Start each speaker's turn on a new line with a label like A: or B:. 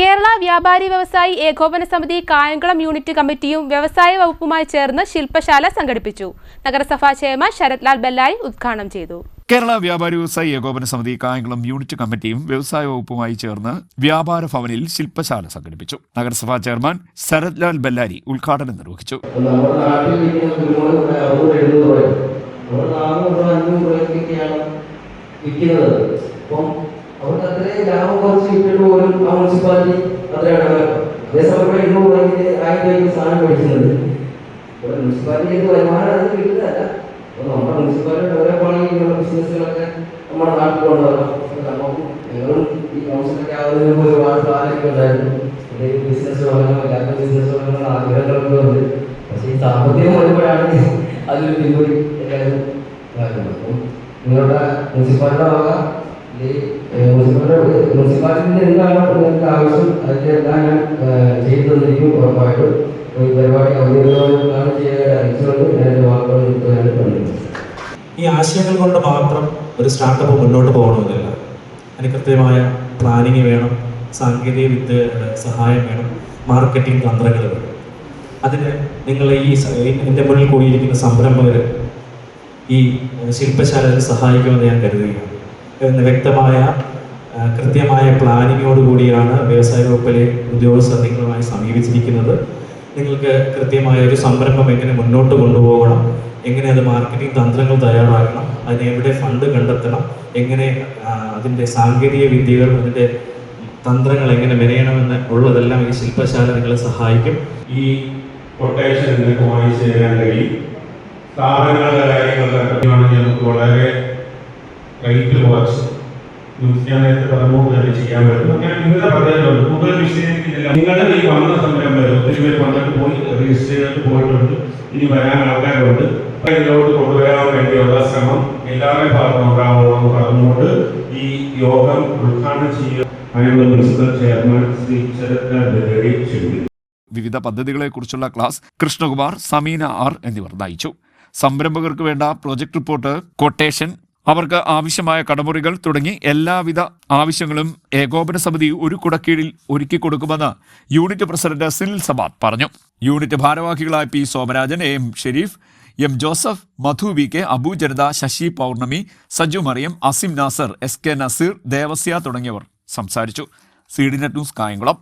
A: കേരള വ്യാപാരി വ്യവസായി ഏകോപന സമിതി കായംകുളം യൂണിറ്റ് കമ്മിറ്റിയും വ്യവസായ വകുപ്പുമായി ചേർന്ന് ശില്പശാല സംഘടിപ്പിച്ചു. നഗരസഭാ ചെയർമാൻ ശരത് ലാൽ ബെല്ലാരി ഉദ്ഘാടനം ചെയ്തു.
B: കേരള വ്യാപാരി വ്യവസായി ഏകോപന സമിതി കായംകുളം യൂണിറ്റ് കമ്മിറ്റിയും വ്യവസായ വകുപ്പുമായി ചേർന്ന് വ്യാപാര ഭവനിൽ ശില്പശാല സംഘടിപ്പിച്ചു. നഗരസഭാ ചെയർമാൻ ശരത് ലാൽ ബെല്ലാരി ഉദ്ഘാടനം നിർവഹിച്ചു.
C: അവർക്ക് അത്രയും ലാഭം കുറച്ച് കിട്ടിയിട്ട് പോലും ആ മുനിസിപ്പാലിറ്റി അത്രയാണ്. അതേസമയം 200 രൂപയ്ക്ക് സാധനം മേടിക്കുന്നത് മുനിസിപ്പാലിറ്റിക്ക് വരുമാനം അത് കിട്ടുന്നതല്ല. അപ്പോൾ നമ്മുടെ മുനിസിപ്പാലിറ്റി ഡെവലപ്പ് ആണെങ്കിൽ ഇങ്ങനെയുള്ള ബിസിനസ്സുകളൊക്കെ നമ്മുടെ നാട്ടിൽ കൊണ്ടുവരണം. നമുക്കും ഞങ്ങളും ഈ കൗൺസിലൊക്കെ ആവുന്നതിന് മുമ്പ് ഒരുപാട് പ്ലാനൊക്കെ ഉണ്ടായിരുന്നു. ബിസിനസ് തുടങ്ങണം, എല്ലാവർക്കും ബിസിനസ് തുടങ്ങണം ആഗ്രഹങ്ങളൊക്കെ ഉണ്ട്. പക്ഷേ ഈ സാമ്പത്തികം വരുമ്പോഴാണ് അതിൽ പിന്നോടി എല്ലാവരും ഇതാക്കുന്നത്. അപ്പം നിങ്ങളുടെ മുനിസിപ്പാലിറ്റിയുടെ വക മുനിസിപ്പാലിറ്റിന്റെ എന്താണ് നിങ്ങൾക്ക് ആവശ്യം അതിന്റെ എല്ലാം ഞാൻ ചെയ്തു തന്നിരിക്കും. ഉറപ്പായിട്ടും ഈ പരിപാടി ഔദ്യോഗികമാണ് ചെയ്യുന്നത്. ഞാൻ വാക്കുകൾ
D: ഈ ആശയങ്ങൾ കൊണ്ട് മാത്രം ഒരു സ്റ്റാർട്ടപ്പ് മുന്നോട്ട് പോകണമെന്നില്ല. അതിന് കൃത്യമായ പ്ലാനിങ് വേണം, സാങ്കേതിക വിദ്യയുടെ സഹായം വേണം, മാർക്കറ്റിംഗ് തന്ത്രങ്ങൾ വേണം. അതിന് നിങ്ങൾ എൻ്റെ മുന്നിൽ കൂടിയിരിക്കുന്ന സംരംഭകർ ഈ ശില്പശാലയിൽ സഹായിക്കുമെന്ന് ഞാൻ കരുതുകയാണ്. വ്യക്തമായ കൃത്യമായ പ്ലാനിങ്ങോടുകൂടിയാണ് വ്യവസായ വകുപ്പിലെ ഉദ്യോഗസ്ഥർ നിങ്ങളുമായി സമീപിച്ചിരിക്കുന്നത്. നിങ്ങൾക്ക് കൃത്യമായ ഒരു സംരംഭം എങ്ങനെ മുന്നോട്ട് കൊണ്ടുപോകണം, എങ്ങനെ അത് മാർക്കറ്റിംഗ് തന്ത്രങ്ങൾ തയ്യാറാക്കണം, അതിന് എവിടെ ഫണ്ട് കണ്ടെത്തണം, എങ്ങനെ അതിൻ്റെ സാങ്കേതിക വിദ്യകൾ, അതിൻ്റെ തന്ത്രങ്ങൾ എങ്ങനെ മെനയണമെന്ന് ഉള്ളതെല്ലാം ഈ ശില്പശാല നിങ്ങളെ സഹായിക്കും.
E: ഈ കൊട്ടേഷൻ നിങ്ങൾക്ക് വാങ്ങിച്ചു തരാൻ കഴിയും. സ്ഥാപനങ്ങളുടെ കാര്യങ്ങളൊക്കെ നമുക്ക് വളരെ റേറ്റ് കുറച്ച് ഞാൻ നേരത്തെ പറഞ്ഞുകൊണ്ട് തന്നെ ചെയ്യാൻ പറ്റും. അങ്ങനെ വിവിധ പദ്ധതികളുണ്ട്. കൂടുതൽ വിഷയത്തില്ല. നിങ്ങളുടെ ഈ വന്ന സംരംഭം ഒത്തിരി പേര് വന്നിട്ട് പോയി രജിസ്റ്റർ ചെയ്തിട്ട് പോയിട്ടുണ്ട്. ഇനി വരാൻ ആൾക്കാരുണ്ട്. ഇതിലോട്ട് കൊണ്ടുവരാൻ വേണ്ടിയുള്ള ശ്രമം എല്ലാവരുടെയും ഭാഗത്തും ഉണ്ടാവണമെന്ന് പറഞ്ഞുകൊണ്ട് ഈ യോഗം ഉദ്ഘാടനം ചെയ്യുക അതിനുള്ള മുനിസിപ്പൽ ചെയർമാൻ ശ്രീ ശരത് ലാൽ ബെല്ലാരി ക്ഷണിക്കുന്നു.
B: വിവിധ പദ്ധതികളെക്കുറിച്ചുള്ള ക്ലാസ് കൃഷ്ണകുമാർ, സമീന ആർ എന്നിവർ നയിച്ചു. സംരംഭകർക്ക് വേണ്ട പ്രൊജക്ട് റിപ്പോർട്ട്, കൊട്ടേഷൻ, അവർക്ക് ആവശ്യമായ കടമുറികൾ തുടങ്ങി എല്ലാവിധ ആവശ്യങ്ങളും ഏകോപന സമിതി ഒരു കുടക്കീഴിൽ ഒരുക്കി കൊടുക്കുമെന്ന് യൂണിറ്റ് പ്രസിഡന്റ് സിനിൽ സബാത്ത് പറഞ്ഞു. യൂണിറ്റ് ഭാരവാഹികളായ P Somarajan, M Sharif, M Joseph, Madhu V K, Abu Janatha, Sasi Pournami, Saju Mariyam, Asim Nasar, S K Naseer, Devasya തുടങ്ങിയവർ സംസാരിച്ചു. C D net news, Kayamkulam.